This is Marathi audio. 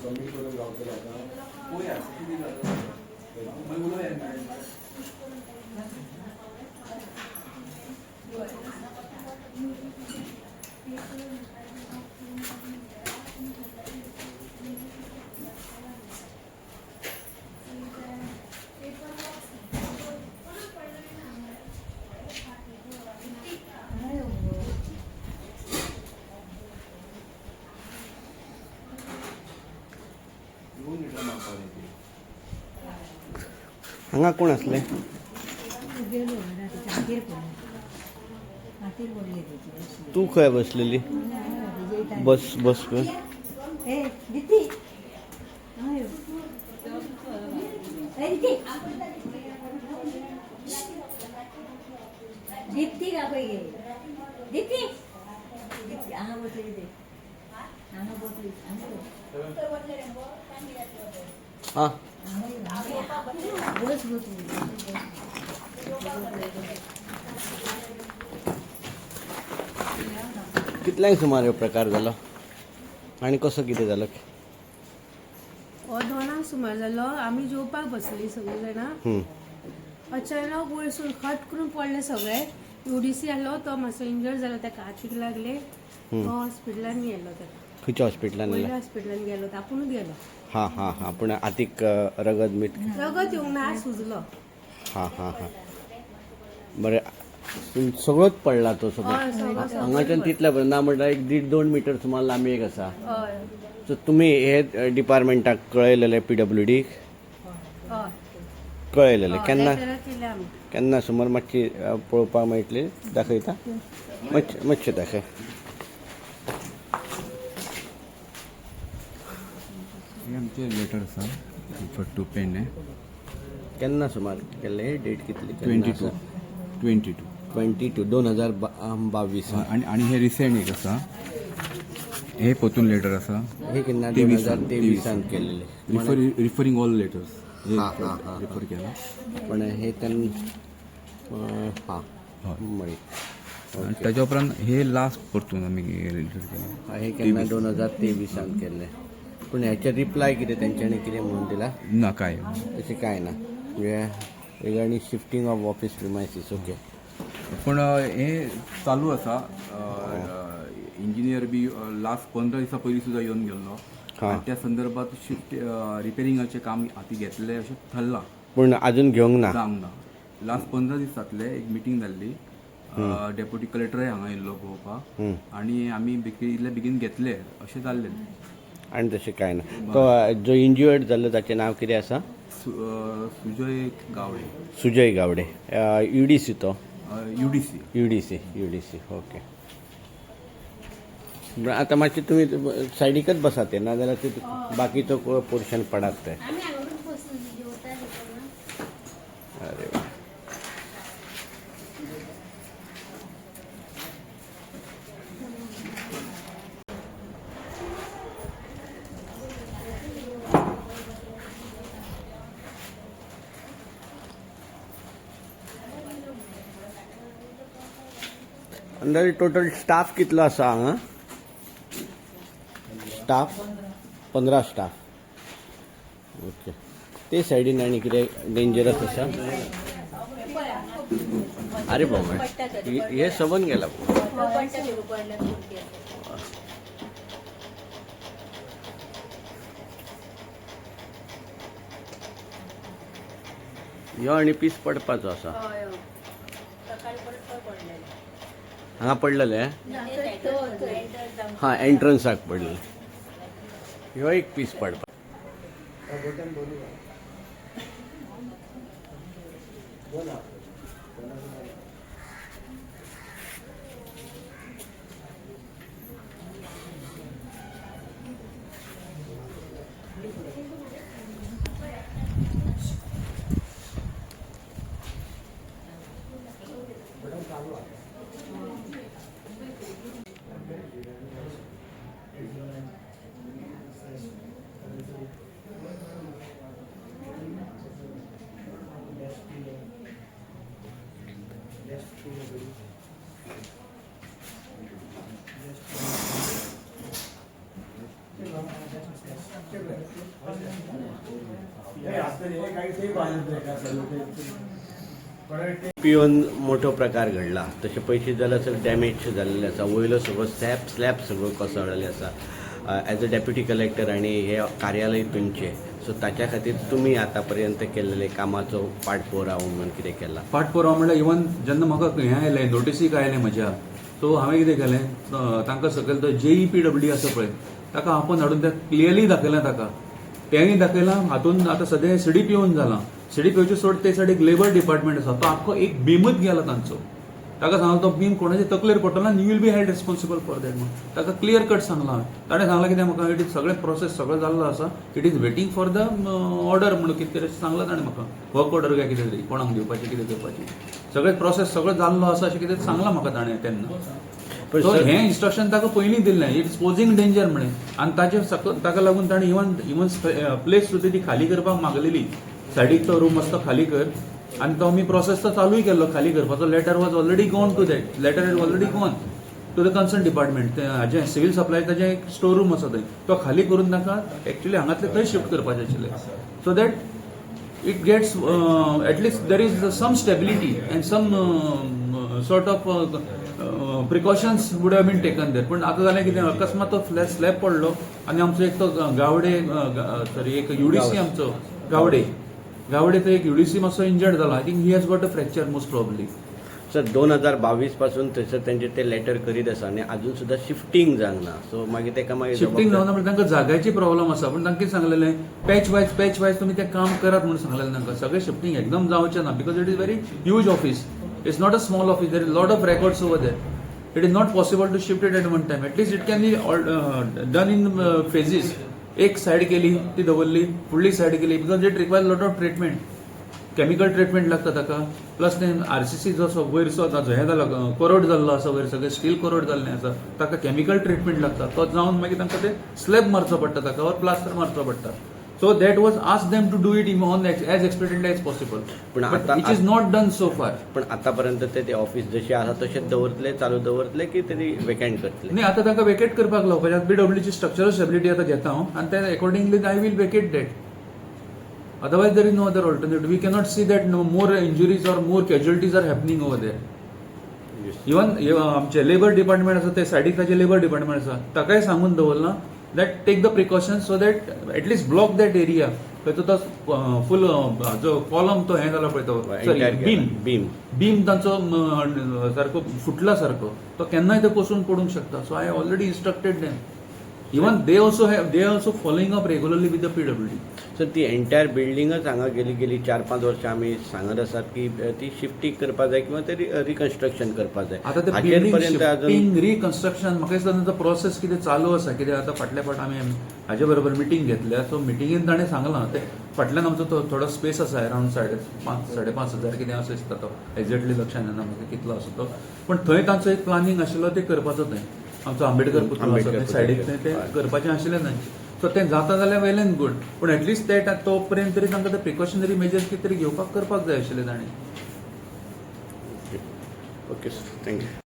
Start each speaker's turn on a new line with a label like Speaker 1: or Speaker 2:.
Speaker 1: सबमिट करून गावतलो आता पळोवया कितें जाता मागीर उलोवया
Speaker 2: हांगा कोण असले तू खंय बसलेली बस बस
Speaker 3: दीप्ती का पै दीप्ती हांगा बसलेली ते हांगा बसली
Speaker 2: हां
Speaker 3: बस बसली
Speaker 2: कितल्यांक सुमार हो प्रकार जालो आनी कसो कितें जालो
Speaker 4: हो 2 सुमार जालो आमी जेवपाक बसली सगळीं जाणां अचानक वयरसून खट करून पडले सगळे UDC आलो तो मातसो इंजर्ड जालो ताका हातीक लागले तो हॉस्पिटलान गेलो ताका
Speaker 2: खंयच्या हॉस्पिटलान
Speaker 4: पयल्या हॉस्पिटलान गेलो आपुणूच गेलो
Speaker 2: हां हां हां पूण हातीक रगत मीठ
Speaker 4: रगत येवंक ना सुजलो
Speaker 2: हां हां हां बरें सगळोच पडला तो सगळो हांगाच्यान तितल्या पर्यंत ना म्हणल्यार 1.5-2 मिटर सुमार लांबयेक आसा
Speaker 4: हय
Speaker 2: सो तुमी हे डिपार्टमेंटाक कळयलेले PWD
Speaker 4: हय
Speaker 2: कळयलेले केन्ना
Speaker 4: केले आमी
Speaker 2: केन्ना सुमार मातशी पळोवपाक मेळटली दाखयता मातशें दाखय
Speaker 1: आमचे लेटर आसा फॉर टू पेन
Speaker 2: केन्ना सुमार केल्ले हे डेट कितली
Speaker 1: 22
Speaker 2: 2022
Speaker 1: आणि हे रिसेंट एक आसा हे पोतून लेटर आसा
Speaker 2: हे केन्ना 2023 केल्लेले
Speaker 1: रिफरिंग ऑल लेटर्स
Speaker 2: हां हां हां
Speaker 1: रिफर केला
Speaker 2: पण हे हां मळी
Speaker 1: आणि ताच्या उपरांत हे लास्ट परतून आमी लेटर केला
Speaker 2: हे केन्ना 2023 केल्ले पूण हेचे रिप्लाय कितें तेंच्यांनी कितें म्हणून दिला
Speaker 1: ना काय
Speaker 2: तशें कांय ना म्हणजे regarding shifting of office premises okay
Speaker 1: पण हे चालू आसा इंजिनियर बी लास्ट 15 दिसां पयलीं सुद्दां येवन गेल्लो आनी त्या संदर्भात शिफ्ट रिपेरिंगाचें काम हाती घेतलें अशें थारलां
Speaker 2: पूण आजून घेवंक ना
Speaker 1: जावंक ना लास्ट 15 दीस जातले एक मिटींग जाल्ली डेप्युटी कलेक्टरूय हांगा येयल्लो पळोवपाक आनी आमी इतले बेगीन घेतले अशें जाल्लें
Speaker 2: आनी तशें कांय ना तो जो इंज्युअर्ड जाल्लो ताचें नांव कितें आसा
Speaker 1: सुजय गावडे
Speaker 2: सुजय गावडे UDC तो UDC ओके आतां मातशें तुमी सायडीकच बसात ते नाजाल्यार ते बाकीचो पोर्शन पडात ते अरे वा अंदाजे टोटल स्टाफ कितलो आसा हांगा स्टाफ 15 स्टाफ ओके ते सायडीन आनी कितें डेंजरस आसा अरे बाबा हे सबन गेला ह्यो आनी पीस पडपाचो आसा हांगा पडलेले हां एंट्रन्साक पडले ह्यो एक पीस पडपा पिवन मोठो प्रकार घडला तसे पयशे जाल्यार सगळे डॅमेज जाल्ले आसा वयलो सगळो स्लॅब सगळो कोसळलेले आसा एज अ डेप्युटी कलेक्टर आनी हे कार्यालय तुमचे सो ताच्या खातीर तुमी आतां पर्यंत केल्लेले कामाचो पाठपुराव म्हणून कितें केला
Speaker 1: पाठपुराव म्हणल्यार इवन जेन्ना म्हाका हें आयलें नोटिसीक आयलें म्हज्या सो हांवें कितें केलें तांकां सकयल तो JEPWD आसा पळय ताका आपोवन हाडून तें क्लियरली दाखयलें ताका तेंय दाखयलां हातून आतां सद्या CDPOन जालां CDPOचे सोड ते सायडीक लेबर डिपार्टमेंट आसा तो आख्खो एक बीमच गेला तांचो ताका सांगलो तो बीम कोणाच्या तकलेर पडटलो आनी you will be held responsible for that म्हणून ताका क्लियर कट सांगलां ताणें सांगलां कितें म्हाका इट इज सगळें प्रोसेस सगळो जाल्लो आसा it is waiting for the order म्हणून कितें तरी सांगलां ताणें म्हाका वर्क ऑर्डर काय कितें तरी कोणाक दिवपाची कितें करपाची सगळें प्रोसेस सगळो जाल्लो आसा अशें कितें सांगलां म्हाका ताणें तेन्ना सो हें इन्स्ट्रक्शन ताका पयलीं दिल्लें इट इज पोजिंग डेंजर म्हणून आनी ताका लागून ताणें इवन प्लेस सुद्दां ती खाली करपाक मागलेली सायडीक तो रूम आसता खाली कर आनी तो आमी प्रोसेस तो चालूय केल्लो खाली करपाचो letter was already gone to that letter is already gone to the concern department हाजें सिव्हिल सप्लाय ताजें एक स्टोर रूम आसा थंय तो खाली करून ताका एक्चुअली हांगातले थंय शिफ्ट करपाचें आशिल्लें so that it gets at least there is some stability and some sort of precautions would have been taken there पण आता जालें कितें अकस्मात तो स्लॅब पडलो आनी आमचो एक तो गावडे सॉरी एक UDC आमचो गावडे तो एक UDC मातसो इंजर्ड जाला I think he has got a fracture most probably
Speaker 2: sir 2022 पासून थंयसर तेंचे ते लेटर करीत आसा आनी अजून सुद्दां शिफ्टिंग जावंक ना सो मागीर तेका मागीर
Speaker 1: शिफ्टिंग जावना म्हणजे तांकां जाग्याची प्रॉब्लम आसा पण तांकां कितें सांगलेलें पॅच वायज तुमी तें काम करात म्हणून सांगलेलें तांकां सगळें शिफ्टिंग एकदम जावचें ना because it is very huge office it's not a small office there is lot of records over there it is not possible to shift it at one time at least it can be done in phases एक सायड केली ती दवरली फुडली सायड केली because it requires lot of treatment chemical treatment लागता ताका प्लस ते RCC जो वयरचो ताचो हें जाला कोरोड जाल्लो आसा वयर सगळें स्टील कोरोड जाल्लें आसा ताका केमिकल ट्रिटमेंट लागता तो जावन मागीर तांकां ते स्लॅब मारचो पडटा ताका और प्लास्टर मारचो पडटा so that was ask them to do it on as expectedly as possible
Speaker 2: पण
Speaker 1: it is not done so far
Speaker 2: पण आतापर्यंत ते ऑफिस जशें आसा तशेंच दवरतले चालू दवरतले की तरी वेकेंट करतले
Speaker 1: न्ही आतां तांकां वेकेट करपाक लावपाचें PWDची स्ट्रक्चरल स्टेबिलिटी आतां घेता हांव आनी ते accordingly I will vacate that otherwise there is no other alternative we cannot see that no more injuries or more casualties are happening over there even आमचे लेबर डिपार्टमेंट आसा ते सायडीक ताजे लेबर डिपार्टमेंट आसा ताकाय सांगून दवरला that take the precautions so that at least block that area खंय तो फूल जो कॉलम तो हें जाला पळय तो सॉरी बीम तांचो सारको फुटला सारको तो केन्नाय तो कोसळून पडूंक शकता so I already instructed them even they also following up regularly with the PWD
Speaker 2: sir ती एंटायर बिल्डिंगच हांगा गेली 4-5 वर्सां आमी सांगत आसात की ती शिफ्टिंग करपाक जाय किंवा तरी रिकन्स्ट्रक्शन करपाक जाय
Speaker 1: आता ते बिल्डिंग शिफ्टिंग रिकन्स्ट्रक्शन म्हाका दिसता तांचो प्रोसेस कितें चालू आसा कितें आतां फाटल्या फावट आमी हाजे बरोबर मिटींग घेतल्या सो मिटींगेन ताणें सांगलां ते फाटल्यान आमचो तो थोडो स्पेस आसा अरावंड 5,500 कितें असो दिसता तो एक्झॅक्टली लक्षांत येना म्हाका कितलो आसा तो पण थंय तांचो एक प्लॅनिंग आशिल्लो ते करपाचो थंय आमचो आंबेडकर पुतळो आसा थंय सायडीक थंय ते करपाचें आशिल्लें तांचें सो तें जाता जाल्यार वेल एंड गूड पूण एटलीस्ट ते तो पर्यंत तरी तांकां ते प्रिकॉशनरी मेजर्स कितें तरी घेवपाक करपाक जाय आशिल्ले ताणें
Speaker 2: ओके सर थँक्यू